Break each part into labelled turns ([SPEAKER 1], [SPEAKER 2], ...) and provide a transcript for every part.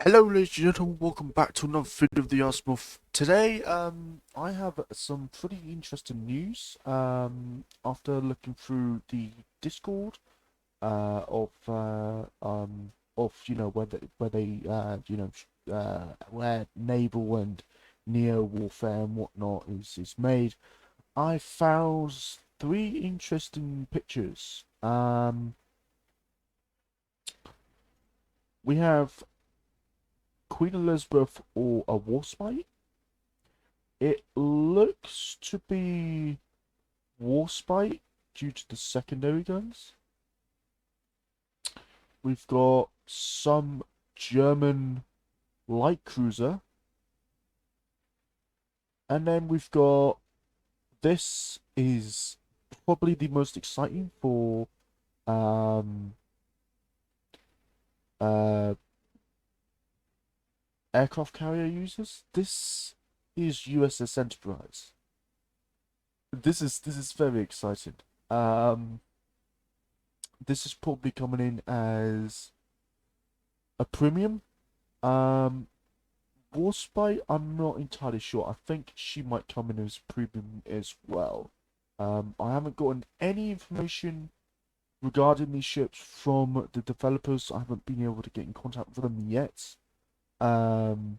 [SPEAKER 1] Hello, ladies and gentlemen. Welcome back to another video of the Arsmith. Today, I have some pretty interesting news. After looking through the Discord, of where Naval and Neo warfare and whatnot is made, I found three interesting pictures. We have Queen Elizabeth or a Warspite. It looks to be Warspite due to the secondary guns. We've got some German light cruiser. And then we've got, this is probably the most exciting for um, uh, aircraft carrier users. This is USS Enterprise. This is very exciting. Um, this is probably coming in as a premium. Um, Warspite, I'm not entirely sure. I think she might come in as premium as well. I haven't gotten any information regarding these ships from the developers. I haven't been able to get in contact with them yet. Um,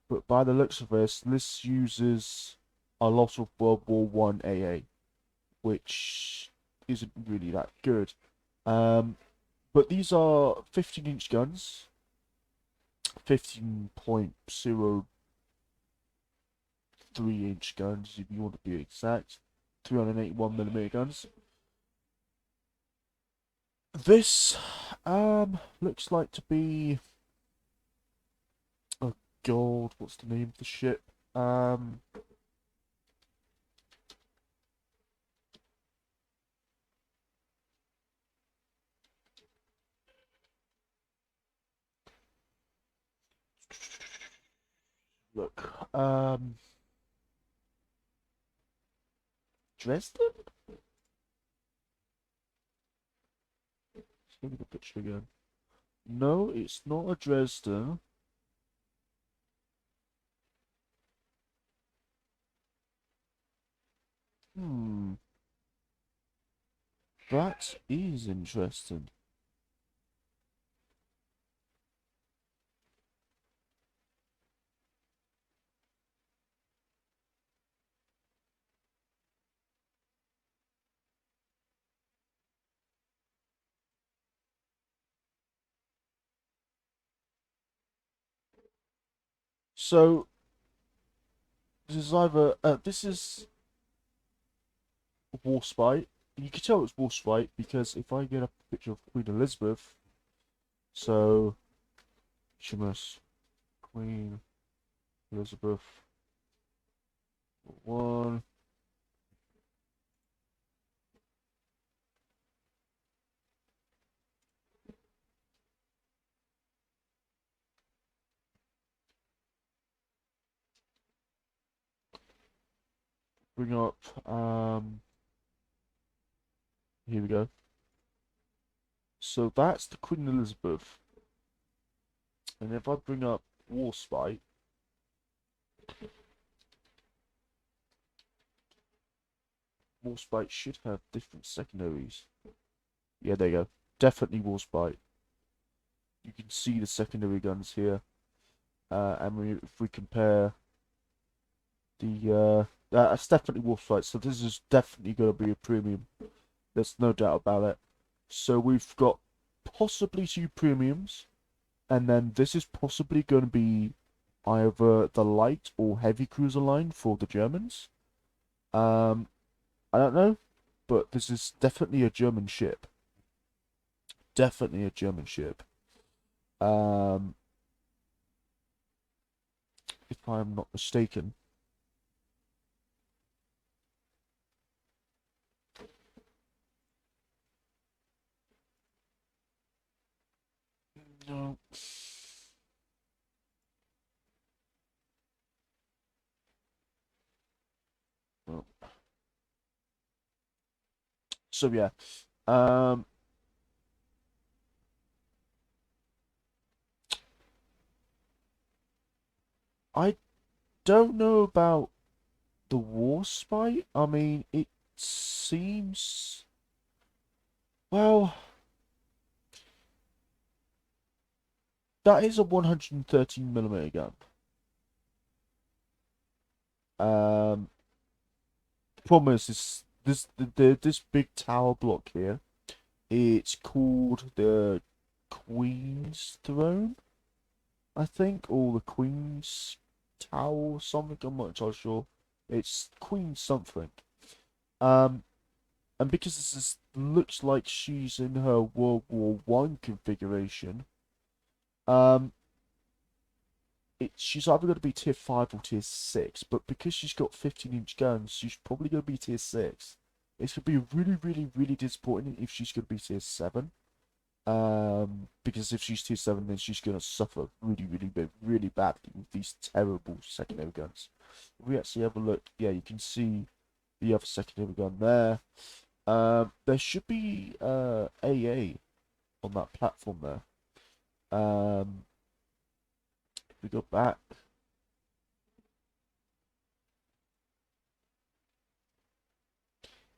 [SPEAKER 1] but by the looks of this uses a lot of World War One AA, which isn't really that good. But these are 15-inch guns, 15.03 inch guns if you want to be exact, 381mm guns. This looks like to be, oh god, what's the name of the ship? Look, Dresden? Let's look at the picture again. No, it's not a Dresden. Hmm, that is interesting. So, this is either, this is Warspite. You can tell it's Warspite because if I get a picture of Queen Elizabeth, so, HMS Queen Elizabeth one. Bring up, here we go. So that's the Queen Elizabeth. And if I bring up Warspite, Warspite should have different secondaries. Yeah, there you go. Definitely Warspite. You can see the secondary guns here. If we compare that's definitely Warspite. So this is definitely going to be a premium. There's no doubt about it. So we've got possibly two premiums, and then this is possibly going to be either the light or heavy cruiser line for the Germans. Um, I don't know, but this is definitely a German ship. Definitely a German ship. Um, if I'm not mistaken. No. No. So yeah. Um, I don't know about the war spy. I mean, it seems well. That is a 113 millimeter gun. Um, the problem is this big tower block here. It's called the Queen's Throne, I think, or the Queen's Tower or something. I'm not entirely sure. It's Queen something. Um, and because looks like she's in her World War I configuration, um, she's either going to be tier 5 or tier 6, but because she's got 15-inch guns, she's probably going to be tier 6. It's going to be really, really, really disappointing if she's going to be tier 7. Because if she's tier 7, then she's going to suffer really, really badly with these terrible secondary guns. If we actually have a look, yeah, you can see the other secondary gun there. There should be AA on that platform there. If we go back,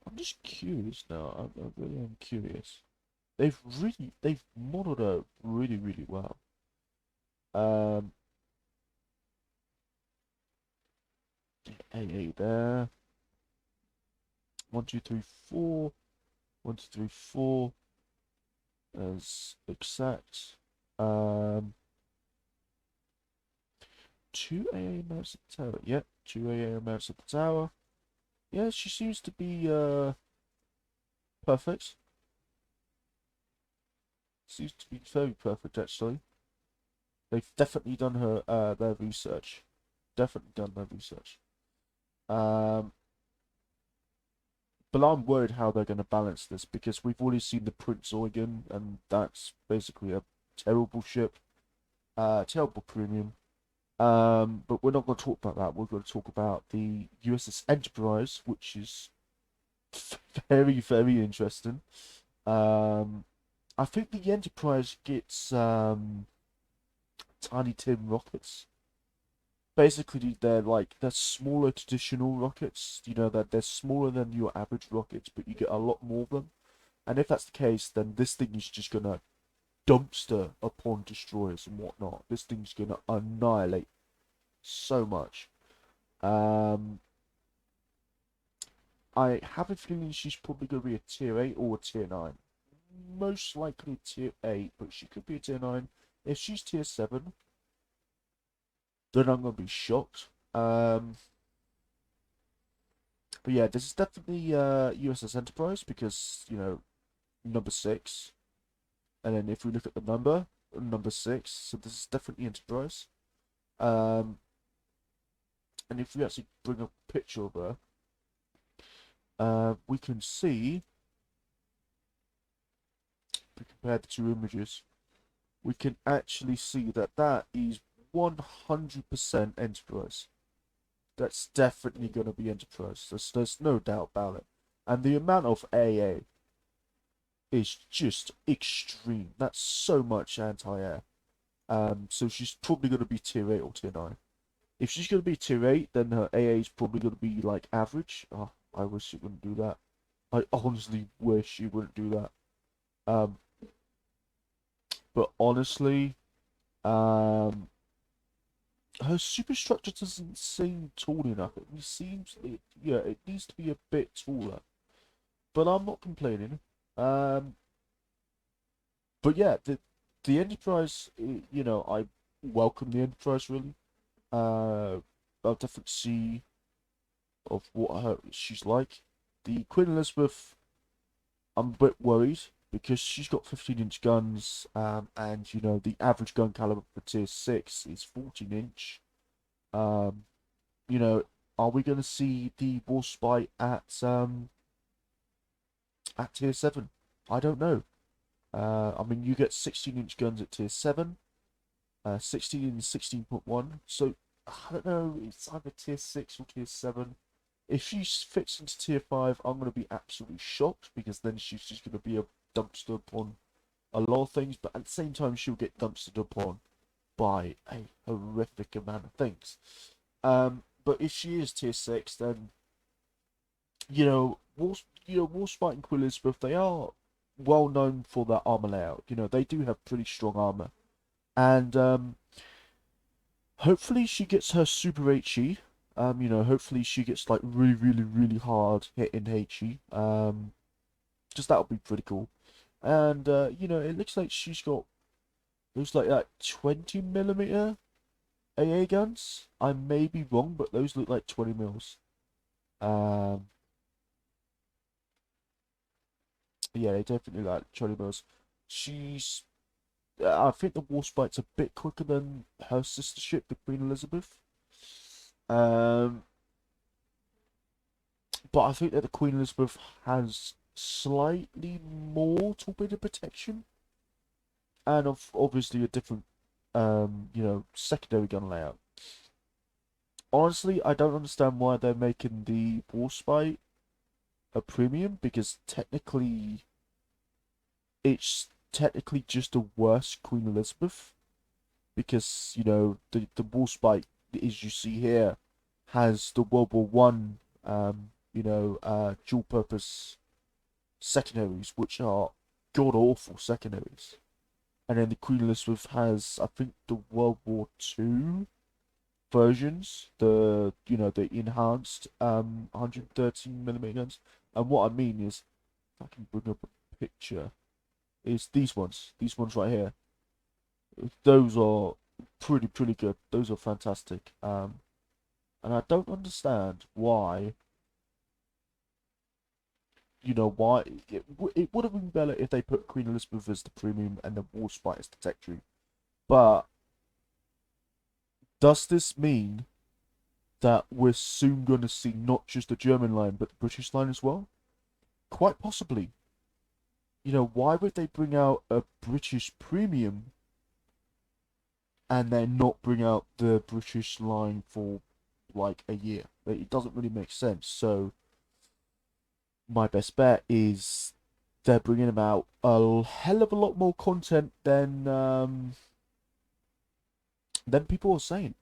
[SPEAKER 1] I'm just curious now. I really am curious. They've modeled her really, really well. Um, AA there. 1, 2, 3, 4. 1, 2, 3, 4. As exact. Um, 2 AA mounts at the tower. Yep, 2 AA mounts at the tower. Yeah, she seems to be perfect. Seems to be very perfect actually. They've definitely done their research. Definitely done their research. Um, but I'm worried how they're going to balance this because we've already seen the Prince Eugen, and that's basically a terrible ship, terrible premium. But we're not going to talk about that. We're going to talk about the USS Enterprise, which is very, very interesting. Um, I think the Enterprise gets tiny tin rockets. Basically, they're smaller traditional rockets. You know that they're smaller than your average rockets, but you get a lot more of them. And if that's the case, then this thing is just gonna dumpster upon destroyers and whatnot. This thing's gonna annihilate so much. Um, I have a feeling she's probably gonna be a tier 8 or a tier 9. Most likely tier 8, but she could be a tier 9. If she's tier 7, then I'm gonna be shocked. But yeah, this is definitely USS Enterprise because, number 6. And then if we look at the number 6, so this is definitely Enterprise. Um, and if we actually bring up a picture of her, we can see, if we compare the two images, we can actually see that that is 100% Enterprise. That's definitely going to be Enterprise. There's no doubt about it. And the amount of AA is just extreme. That's so much anti-air. So she's probably going to be tier 8 or tier 9. If she's going to be tier 8, then her AA is probably going to be like average. Oh, I wish she wouldn't do that. I honestly wish she wouldn't do that. Um, but honestly, um, her superstructure doesn't seem tall enough. It needs to be a bit taller. But I'm not complaining. Um, but yeah, the Enterprise, I welcome the Enterprise really. I'll definitely see of what she's like. The Queen Elizabeth, I'm a bit worried because she's got 15-inch guns, and the average gun caliber for tier 6 is 14-inch. Um, you know, are we going to see the War Spy at tier 7? I don't know. I mean, you get 16-inch guns at tier 7, 16 and 16.1. So I don't know. It's either tier 6 or tier 7. If she fits into tier 5, I'm going to be absolutely shocked because then she's just going to be a dumpster upon a lot of things. But at the same time, she'll get dumpstered upon by a horrific amount of things. But if she is tier 6, then Warspite and Queen Elizabeth, they are well known for their armor layout. They do have pretty strong armor, and hopefully she gets her super HE. Hopefully she gets like really, really, really hard hit in HE. Just that would be pretty cool. And it looks like she's got those like that 20mm AA guns. I may be wrong, but those look like 20 mils. Um, yeah, they definitely like 20 mils. She's, I think the Warspite's a bit quicker than her sister ship, the Queen Elizabeth. Um, but I think that the Queen Elizabeth has slightly more torpedo protection, and obviously a different, secondary gun layout. Honestly, I don't understand why they're making the Warspite a premium, because it's technically just a worse Queen Elizabeth, because the Warspite, as you see here, has the World War I dual purpose secondaries, which are god awful secondaries. And then the Queen Elizabeth has, I think, the World War II versions, the enhanced 113mm guns. And what I mean is, if I can bring up a picture, is these ones right here. Those are pretty good. Those are fantastic. And I don't understand why. Why it would have been better if they put Queen Elizabeth as the premium and the Warspite as the tech tree. But does this mean that we're soon going to see not just the German line but the British line as well? Quite possibly. Why would they bring out a British premium and then not bring out the British line for like a year? It doesn't really make sense. So my best bet is they're bringing about a hell of a lot more content than people are saying.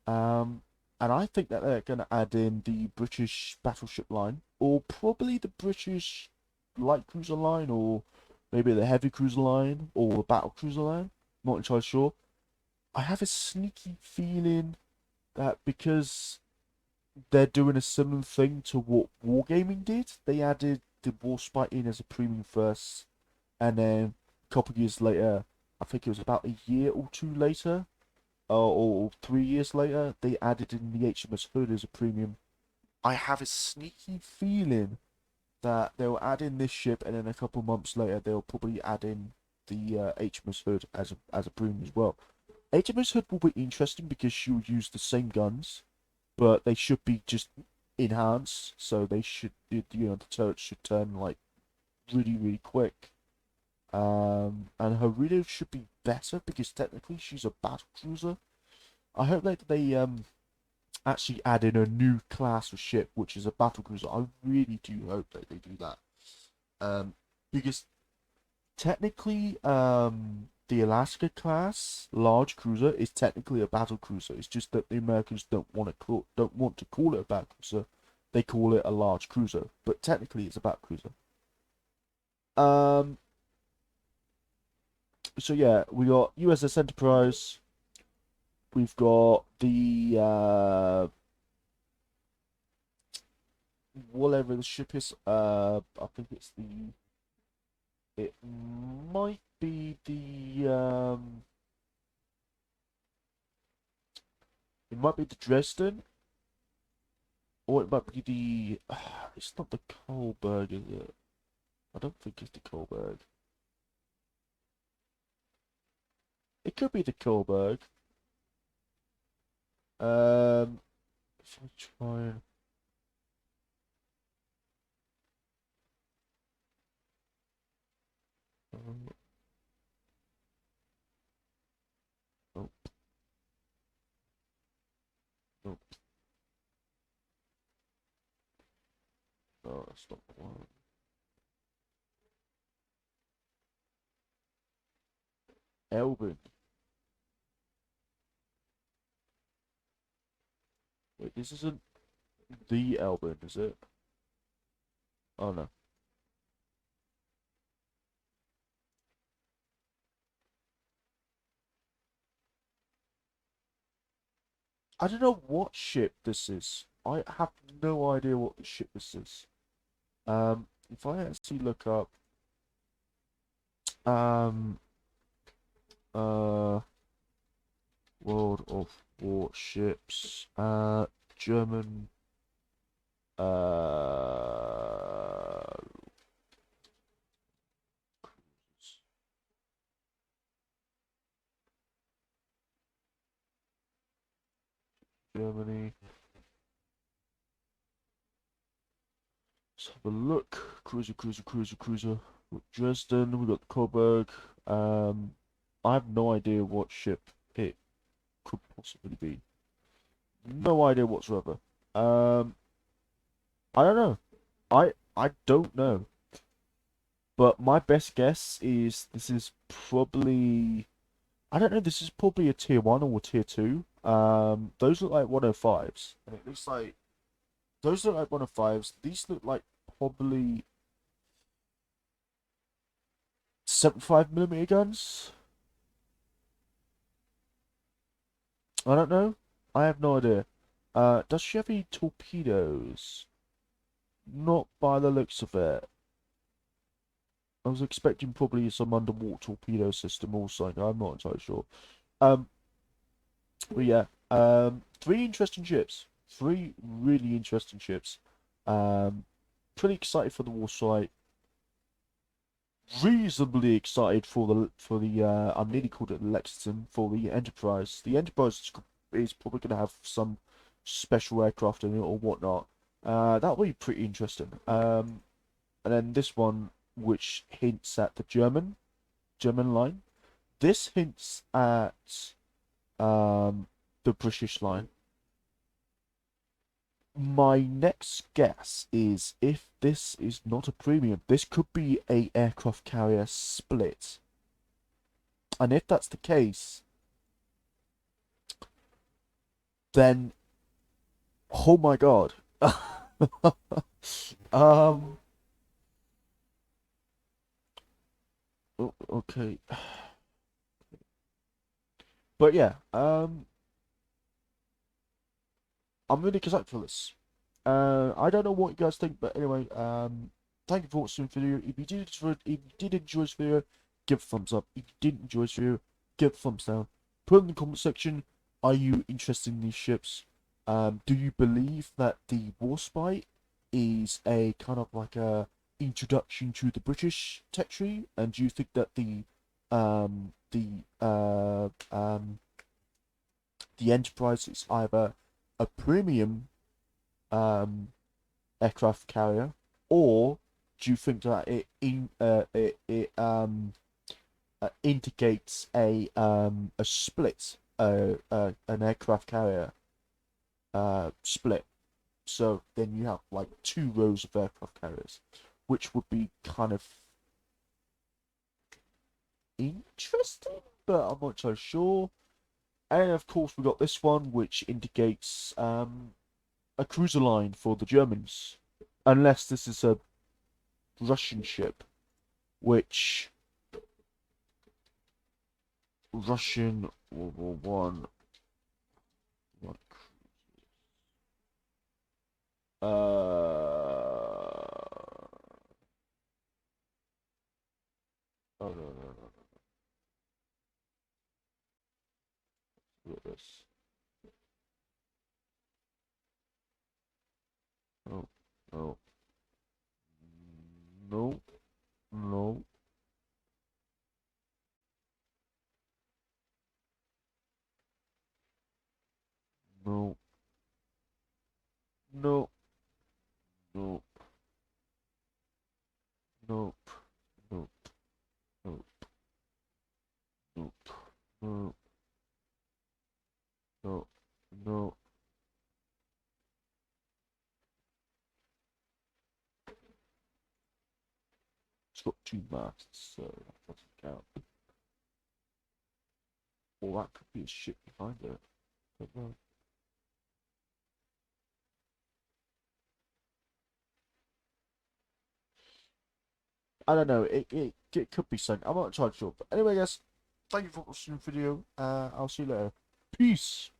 [SPEAKER 1] Um, and I think that they're going to add in the British battleship line, or probably the British light cruiser line, or maybe the heavy cruiser line, or the battle cruiser line. Not entirely sure. I have a sneaky feeling that because they're doing a similar thing to what Wargaming did, they added the Warspite in as a premium first, and then a couple of years later, I think it was about a year or two later, or 3 years later, they added in the HMS Hood as a premium. I have a sneaky feeling that they'll add in this ship, and then a couple months later, they'll probably add in the HMS Hood as a premium as well. HMS Hood will be interesting because she'll use the same guns, but they should be just enhanced, so they should, the turrets should turn like really, really quick. And her radio should be better because technically she's a battle cruiser. I hope that they actually add in a new class of ship, which is a battle cruiser. I really do hope that they do that. Because technically, the Alaska class large cruiser is technically a battle cruiser. It's just that the Americans don't want to call it a battle cruiser. They call it a large cruiser, but technically it's a battle cruiser. Um. So yeah, we got USS Enterprise. We've got the whatever the ship is. I think it's the. It might be the It might be the Dresden, or it might be the. It's not the Kohlberg, is it? I don't think it's the Kohlberg. It could be the Kohlberg. If I try and. Oh, nope, nope. No, that's not the one. Elbin. This isn't the Elbin, is it? Oh no. I don't know what ship this is. I have no idea what the ship this is. If I actually look up, um, uh, World of Warships, German, uh, Germany. Let's have a look. Cruiser, cruiser, cruiser, cruiser. We've got Dresden, we've got Coburg. I have no idea what ship it could possibly be. No idea whatsoever. I don't know. I don't know. But my best guess is this is probably I don't know, this is probably a tier one or a tier two. Those look like 105s. And it looks like those look like 105s. These look like probably 75mm guns. I don't know. I have no idea. Does she have any torpedoes? Not by the looks of it. I was expecting probably some underwater torpedo system or something. I'm not entirely sure. Um, but yeah, three interesting ships. Three really interesting ships. Um, Pretty excited for the war site. Reasonably excited for the I'm nearly called it Lexington for the Enterprise. The Enterprise is probably going to have some special aircraft in it or whatnot. That'll be pretty interesting. And then this one, which hints at the German line. This hints at the British line. My next guess is if this is not a premium, this could be a aircraft carrier split. And if that's the case, then oh my god. um okay. But yeah, I'm really excited for this. I don't know what you guys think, but anyway, thank you for watching the video. If you did enjoy this video, give a thumbs up. If you didn't enjoy this video, give a thumbs down. Put in the comment section, are you interested in these ships? Do you believe that the Warspite is a kind of like a introduction to the British tech tree? And do you think that um the uh um the Enterprise is either a premium um, aircraft carrier, or do you think that it indicates a split an aircraft carrier split? So then you have like two rows of aircraft carriers, which would be kind of interesting, but I'm not so sure. And of course, we got this one, which indicates a cruiser line for the Germans, unless this is a Russian ship, which Russian World War One. What? Oh no no no no! Look at this. No no no no no no no nope nope nope nope no no no. It's got two masts, so that doesn't count. Or that could be a ship behind it. Don't know. I don't know. It could be something. I'm not entirely sure. But anyway, guys, thank you for watching the video. I'll see you later. Peace.